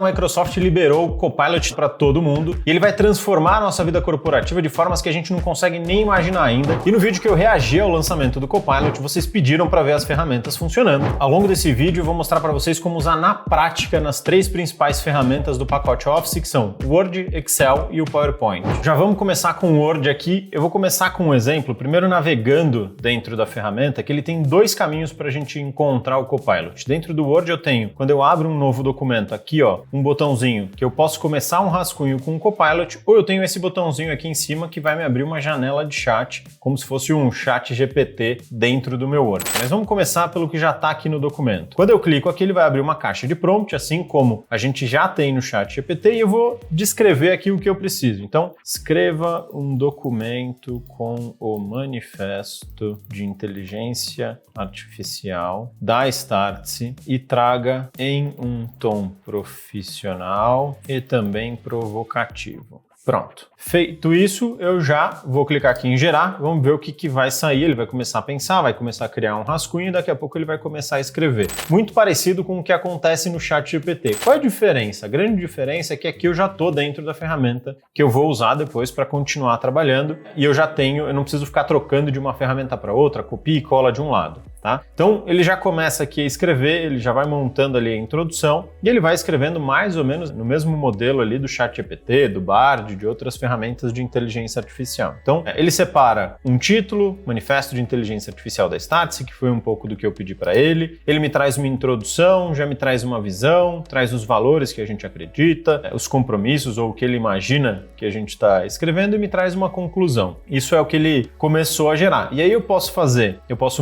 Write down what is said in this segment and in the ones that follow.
A Microsoft liberou o Copilot para todo mundo e ele vai transformar a nossa vida corporativa de formas que a gente não consegue nem imaginar ainda. E no vídeo que eu reagi ao lançamento do Copilot, vocês pediram para ver as ferramentas funcionando. Ao longo desse vídeo eu vou mostrar para vocês como usar na prática nas três principais ferramentas do pacote Office, que são o Word, Excel e o PowerPoint. Já vamos começar com o Word aqui. Eu vou começar com um exemplo, primeiro navegando dentro da ferramenta, que ele tem dois caminhos para a gente encontrar o Copilot. Dentro do Word eu tenho, quando eu abro um novo documento aqui, ó, um botãozinho que eu posso começar um rascunho com o Copilot, ou eu tenho esse botãozinho aqui em cima que vai me abrir uma janela de chat, como se fosse um chat GPT dentro do meu Word. Mas vamos começar pelo que já está aqui no documento. Quando eu clico aqui, ele vai abrir uma caixa de prompt, assim como a gente já tem no chat GPT, e eu vou descrever aqui o que eu preciso. Então, escreva um documento com o manifesto de inteligência artificial da Startse e traga em um tom profissional e também provocativo. Pronto. Feito isso, eu já vou clicar aqui em gerar, vamos ver o que vai sair. Ele vai começar a pensar, vai começar a criar um rascunho e daqui a pouco ele vai começar a escrever. Muito parecido com o que acontece no chat GPT. Qual é a diferença? A grande diferença é que aqui eu já estou dentro da ferramenta que eu vou usar depois para continuar trabalhando e eu não preciso ficar trocando de uma ferramenta para outra, copia e cola de um lado. Tá? Então ele já começa aqui a escrever, ele já vai montando ali a introdução e ele vai escrevendo mais ou menos no mesmo modelo ali do ChatGPT, do Bard, de outras ferramentas de inteligência artificial. Então ele separa um título, Manifesto de Inteligência Artificial da Startse, que foi um pouco do que eu pedi para ele. Ele me traz uma introdução, já me traz uma visão, traz os valores que a gente acredita, os compromissos ou o que ele imagina que a gente está escrevendo e me traz uma conclusão. Isso é o que ele começou a gerar. E aí eu posso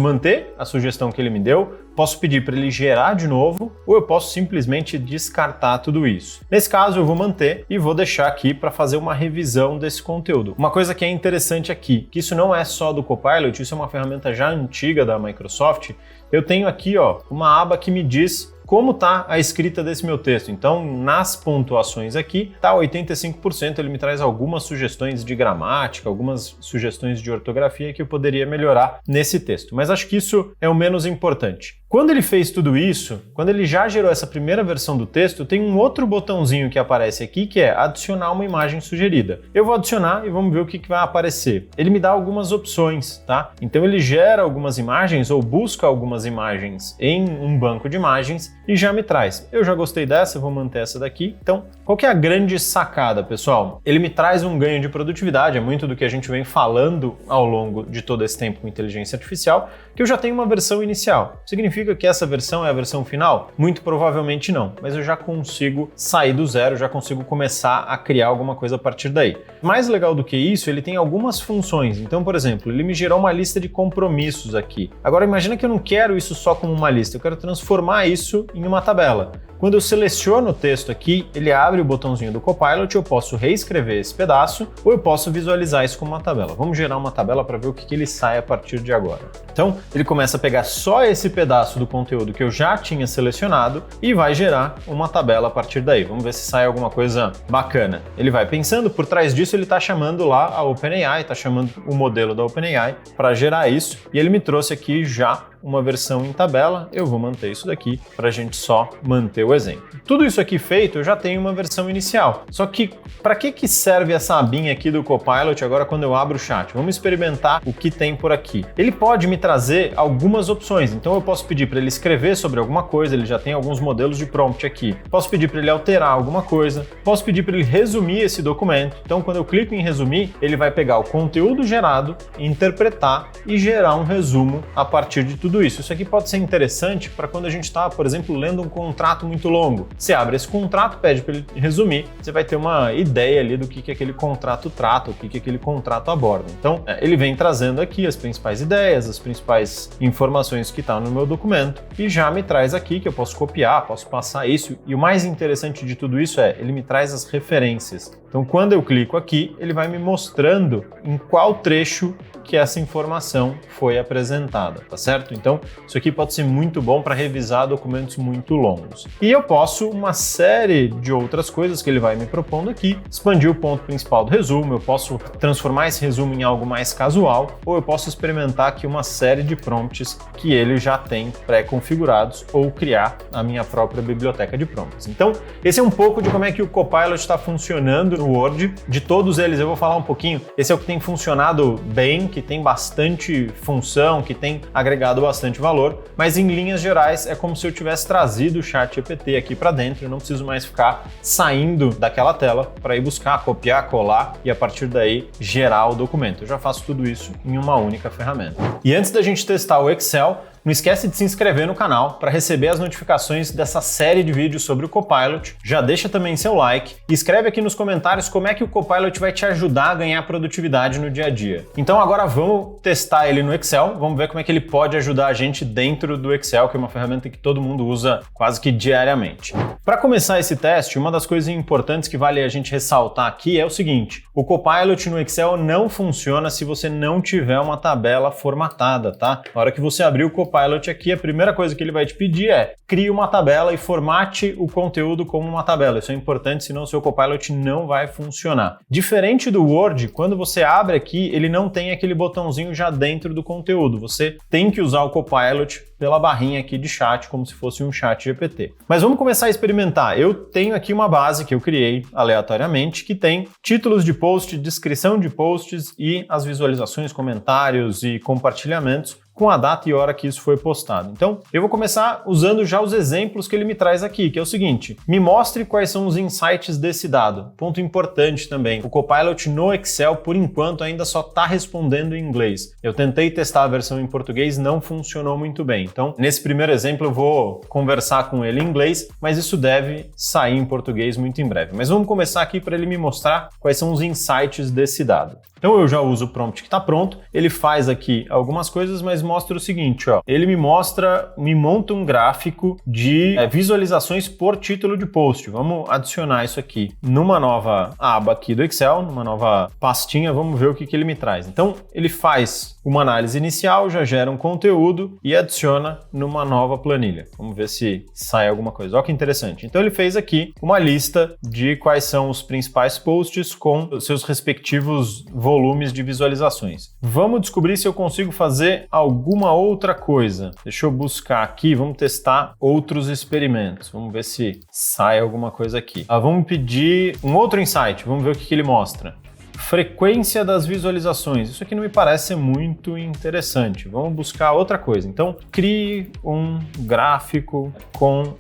manter a sugestão que ele me deu, posso pedir para ele gerar de novo, ou eu posso simplesmente descartar tudo isso. Nesse caso, eu vou manter e vou deixar aqui para fazer uma revisão desse conteúdo. Uma coisa que é interessante aqui, que isso não é só do Copilot, isso é uma ferramenta já antiga da Microsoft. Eu tenho aqui, ó, uma aba que me diz como está a escrita desse meu texto. Então, nas pontuações aqui, está 85%, ele me traz algumas sugestões de gramática, algumas sugestões de ortografia que eu poderia melhorar nesse texto. Mas acho que isso é o menos importante. Quando ele fez tudo isso, quando ele já gerou essa primeira versão do texto, tem um outro botãozinho que aparece aqui, que é adicionar uma imagem sugerida. Eu vou adicionar e vamos ver o que vai aparecer. Ele me dá algumas opções, tá? Então ele gera algumas imagens ou busca algumas imagens em um banco de imagens e já me traz. Eu já gostei dessa, eu vou manter essa daqui. Então, qual que é a grande sacada, pessoal? Ele me traz um ganho de produtividade, é muito do que a gente vem falando ao longo de todo esse tempo com inteligência artificial, que eu já tenho uma versão inicial. Significa que essa versão é a versão final? Muito provavelmente não, mas eu já consigo sair do zero, já consigo começar a criar alguma coisa a partir daí. Mais legal do que isso, ele tem algumas funções. Então, por exemplo, ele me gerou uma lista de compromissos aqui. Agora, imagina que eu não quero isso só como uma lista, eu quero transformar isso em uma tabela. Quando eu seleciono o texto aqui, ele abre o botãozinho do Copilot, eu posso reescrever esse pedaço ou eu posso visualizar isso como uma tabela. Vamos gerar uma tabela para ver o que ele sai a partir de agora. Então, ele começa a pegar só esse pedaço do conteúdo que eu já tinha selecionado e vai gerar uma tabela a partir daí. Vamos ver se sai alguma coisa bacana. Ele vai pensando, por trás disso ele está chamando lá a OpenAI, está chamando o modelo da OpenAI para gerar isso e ele me trouxe aqui já uma versão em tabela. Eu vou manter isso daqui para a gente só manter o exemplo. Tudo isso aqui feito, eu já tenho uma versão inicial. Só que para que serve essa abinha aqui do Copilot agora quando eu abro o chat? Vamos experimentar o que tem por aqui. Ele pode me trazer algumas opções. Então eu posso pedir para ele escrever sobre alguma coisa, ele já tem alguns modelos de prompt aqui. Posso pedir para ele alterar alguma coisa. Posso pedir para ele resumir esse documento. Então quando eu clico em resumir, ele vai pegar o conteúdo gerado, interpretar e gerar um resumo a partir de tudo isso. Isso aqui pode ser interessante para quando a gente está, por exemplo, lendo um contrato muito longo. Você abre esse contrato, pede para ele resumir, você vai ter uma ideia ali do que aquele contrato trata, o que aquele contrato aborda. Então, ele vem trazendo aqui as principais ideias, as principais informações que estão no meu documento e já me traz aqui que eu posso copiar, posso passar isso. E o mais interessante de tudo isso é, ele me traz as referências. Então, quando eu clico aqui, ele vai me mostrando em qual trecho que essa informação foi apresentada, tá certo? Então, isso aqui pode ser muito bom para revisar documentos muito longos. E eu posso uma série de outras coisas que ele vai me propondo aqui, expandir o ponto principal do resumo, eu posso transformar esse resumo em algo mais casual, ou eu posso experimentar aqui uma série de prompts que ele já tem pré-configurados, ou criar a minha própria biblioteca de prompts. Então, esse é um pouco de como é que o Copilot está funcionando no Word. De todos eles, eu vou falar um pouquinho. Esse é o que tem funcionado bem, que tem bastante função, que tem agregado bastante valor, mas em linhas gerais é como se eu tivesse trazido o ChatGPT aqui para dentro, eu não preciso mais ficar saindo daquela tela para ir buscar, copiar, colar e a partir daí gerar o documento. Eu já faço tudo isso em uma única ferramenta. E antes da gente testar o Excel, não esquece de se inscrever no canal para receber as notificações dessa série de vídeos sobre o Copilot. Já deixa também seu like e escreve aqui nos comentários como é que o Copilot vai te ajudar a ganhar produtividade no dia a dia. Então agora vamos testar ele no Excel, vamos ver como é que ele pode ajudar a gente dentro do Excel, que é uma ferramenta que todo mundo usa quase que diariamente. Para começar esse teste, uma das coisas importantes que vale a gente ressaltar aqui é o seguinte: o Copilot no Excel não funciona se você não tiver uma tabela formatada, tá? Na hora que você abrir o Copilot aqui, a primeira coisa que ele vai te pedir é crie uma tabela e formate o conteúdo como uma tabela. Isso é importante, senão o seu Copilot não vai funcionar. Diferente do Word, quando você abre aqui, ele não tem aquele botãozinho já dentro do conteúdo. Você tem que usar o Copilot pela barrinha aqui de chat, como se fosse um chat GPT. Mas vamos começar a experimentar. Eu tenho aqui uma base que eu criei aleatoriamente, que tem títulos de post, descrição de posts e as visualizações, comentários e compartilhamentos com a data e hora que isso foi postado. Então, eu vou começar usando já os exemplos que ele me traz aqui, que é o seguinte: me mostre quais são os insights desse dado. Ponto importante também, o Copilot no Excel, por enquanto, ainda só está respondendo em inglês. Eu tentei testar a versão em português, não funcionou muito bem. Então, nesse primeiro exemplo, eu vou conversar com ele em inglês, mas isso deve sair em português muito em breve. Mas vamos começar aqui para ele me mostrar quais são os insights desse dado. Então eu já uso o prompt que está pronto, ele faz aqui algumas coisas, mas mostra o seguinte, ó. Ele me monta um gráfico de visualizações por título de post. Vamos adicionar isso aqui numa nova aba aqui do Excel, numa nova pastinha, vamos ver o que ele me traz. Então ele faz uma análise inicial, já gera um conteúdo e adiciona numa nova planilha. Vamos ver se sai alguma coisa. Olha que interessante. Então ele fez aqui uma lista de quais são os principais posts com os seus respectivos volumes de visualizações. Vamos descobrir se eu consigo fazer alguma outra coisa. Deixa eu buscar aqui, vamos testar outros experimentos. Vamos ver se sai alguma coisa aqui. Vamos pedir um outro insight, vamos ver o que ele mostra. Frequência das visualizações. Isso aqui não me parece ser muito interessante. Vamos buscar outra coisa. Então, crie um gráfico com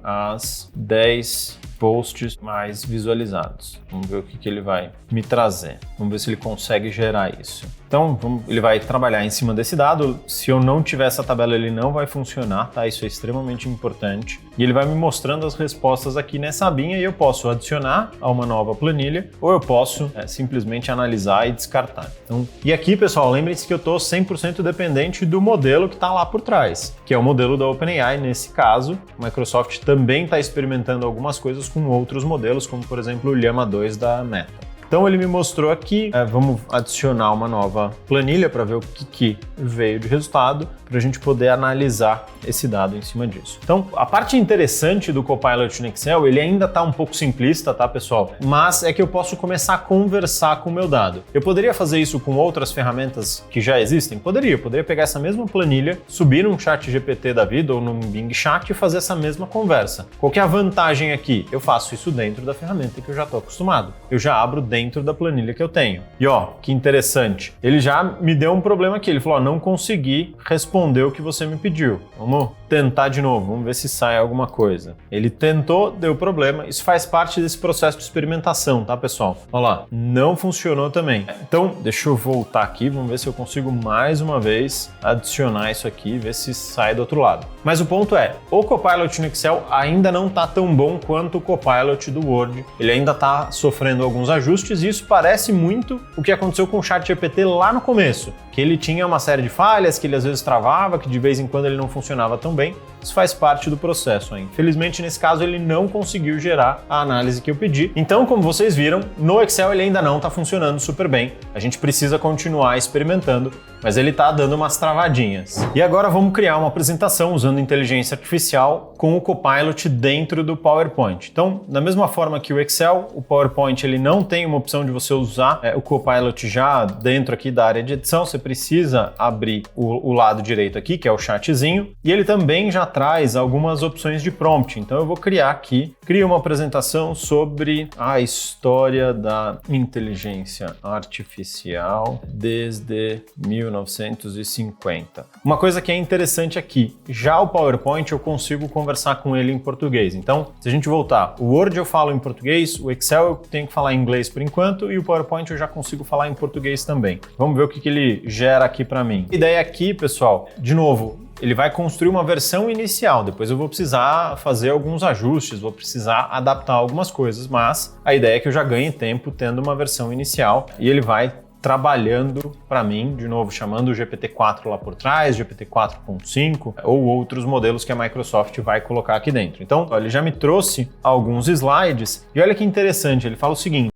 as 10 posts mais visualizados. Vamos ver o que ele vai me trazer. Vamos ver se ele consegue gerar isso. Então, ele vai trabalhar em cima desse dado. Se eu não tiver essa tabela, ele não vai funcionar, tá? Isso é extremamente importante. E ele vai me mostrando as respostas aqui nessa abinha e eu posso adicionar a uma nova planilha ou eu posso simplesmente analisar e descartar. Então, e aqui, pessoal, lembrem-se que eu estou 100% dependente do modelo que está lá por trás, que é o modelo da OpenAI. Nesse caso, a Microsoft também está experimentando algumas coisas com outros modelos, como por exemplo o Llama 2 da Meta. Então ele me mostrou aqui, vamos adicionar uma nova planilha para ver o que veio de resultado, para a gente poder analisar esse dado em cima disso. Então, a parte interessante do Copilot no Excel, ele ainda está um pouco simplista, tá, pessoal? Mas é que eu posso começar a conversar com o meu dado. Eu poderia fazer isso com outras ferramentas que já existem? Poderia pegar essa mesma planilha, subir num chat GPT da vida ou num Bing Chat e fazer essa mesma conversa. Qual que é a vantagem aqui? Eu faço isso dentro da ferramenta que eu já estou acostumado. Eu já abro dentro da planilha que eu tenho. E ó, que interessante. Ele já me deu um problema aqui. Ele falou, ó, não consegui responder o que você me pediu. Vamos tentar de novo, vamos ver se sai alguma coisa. Ele tentou, deu problema. Isso faz parte desse processo de experimentação, tá, pessoal? Olha lá, não funcionou também. Então, deixa eu voltar aqui, vamos ver se eu consigo mais uma vez adicionar isso aqui, ver se sai do outro lado. Mas o ponto é, o Copilot no Excel ainda não tá tão bom quanto o Copilot do Word. Ele ainda tá sofrendo alguns ajustes e isso parece muito o que aconteceu com o ChatGPT lá no começo, que ele tinha uma série de falhas, que ele às vezes travava, que de vez em quando ele não funcionava tão bem. Isso faz parte do processo. Infelizmente, nesse caso, ele não conseguiu gerar a análise que eu pedi. Então, como vocês viram, no Excel ele ainda não está funcionando super bem. A gente precisa continuar experimentando, mas ele está dando umas travadinhas. E agora vamos criar uma apresentação usando inteligência artificial com o Copilot dentro do PowerPoint. Então, da mesma forma que o Excel, o PowerPoint ele não tem uma opção de você usar o Copilot já dentro aqui da área de edição. Você precisa abrir o lado direito aqui, que é o chatzinho, e ele também já traz algumas opções de prompt. Então eu vou criar aqui, crio uma apresentação sobre a história da inteligência artificial desde 1950. Uma coisa que é interessante aqui, já o PowerPoint eu consigo conversar com ele em português. Então, se a gente voltar, o Word eu falo em português, o Excel eu tenho que falar em inglês por enquanto e o PowerPoint eu já consigo falar em português também. Vamos ver o que ele gera aqui para mim. A ideia aqui, pessoal, de novo, ele vai construir uma versão inicial, depois eu vou precisar fazer alguns ajustes, vou precisar adaptar algumas coisas, mas a ideia é que eu já ganhe tempo tendo uma versão inicial e ele vai trabalhando para mim, de novo, chamando o GPT-4 lá por trás, GPT 4.5 ou outros modelos que a Microsoft vai colocar aqui dentro. Então, ele já me trouxe alguns slides e olha que interessante, ele fala o seguinte: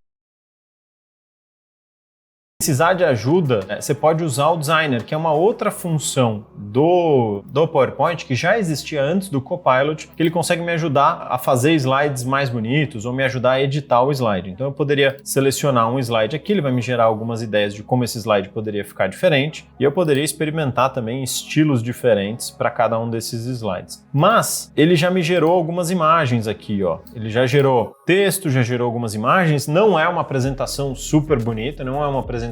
precisar de ajuda, você pode usar o Designer, que é uma outra função do PowerPoint que já existia antes do Copilot, que ele consegue me ajudar a fazer slides mais bonitos ou me ajudar a editar o slide. Então eu poderia selecionar um slide aqui, ele vai me gerar algumas ideias de como esse slide poderia ficar diferente e eu poderia experimentar também estilos diferentes para cada um desses slides. Mas ele já me gerou algumas imagens aqui, ó. Ele já gerou texto, já gerou algumas imagens, não é uma apresentação super bonita, não é uma apresentação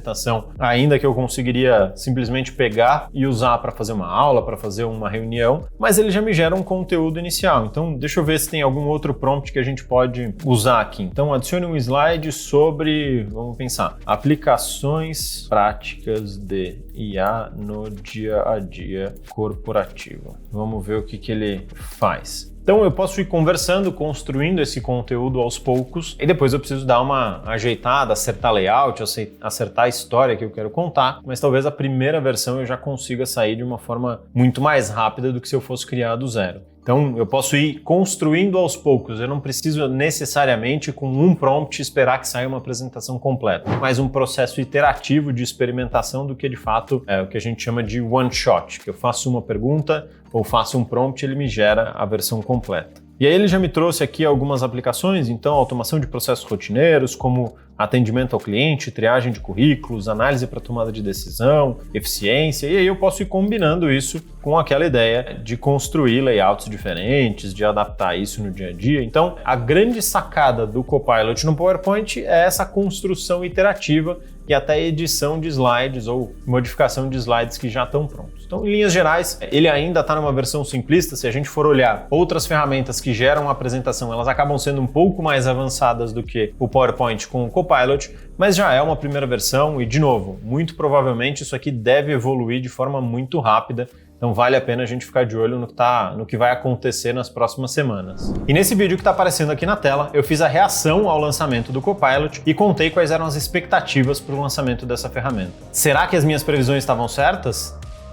ainda que eu conseguiria simplesmente pegar e usar para fazer uma aula, para fazer uma reunião, mas ele já me gera um conteúdo inicial. Então, deixa eu ver se tem algum outro prompt que a gente pode usar aqui. Então, adicione um slide sobre, vamos pensar, aplicações práticas de IA no dia a dia corporativo. Vamos ver o que ele faz. Então eu posso ir conversando, construindo esse conteúdo aos poucos e depois eu preciso dar uma ajeitada, acertar layout, acertar a história que eu quero contar, mas talvez a primeira versão eu já consiga sair de uma forma muito mais rápida do que se eu fosse criar do zero. Então eu posso ir construindo aos poucos, eu não preciso necessariamente com um prompt esperar que saia uma apresentação completa, mas um processo iterativo de experimentação do que de fato é o que a gente chama de one shot, que eu faço uma pergunta ou faço um prompt e ele me gera a versão completa. E aí ele já me trouxe aqui algumas aplicações, então automação de processos rotineiros, como atendimento ao cliente, triagem de currículos, análise para tomada de decisão, eficiência, e aí eu posso ir combinando isso com aquela ideia de construir layouts diferentes, de adaptar isso no dia a dia. Então, a grande sacada do Copilot no PowerPoint é essa construção iterativa e até edição de slides ou modificação de slides que já estão prontos. Então, em linhas gerais, ele ainda está numa versão simplista. Se a gente for olhar outras ferramentas que geram a apresentação, elas acabam sendo um pouco mais avançadas do que o PowerPoint com o Copilot, mas já é uma primeira versão e, de novo, muito provavelmente isso aqui deve evoluir de forma muito rápida. Então vale a pena a gente ficar de olho no que vai acontecer nas próximas semanas. E nesse vídeo que está aparecendo aqui na tela, eu fiz a reação ao lançamento do Copilot e contei quais eram as expectativas para o lançamento dessa ferramenta. Será que as minhas previsões estavam certas?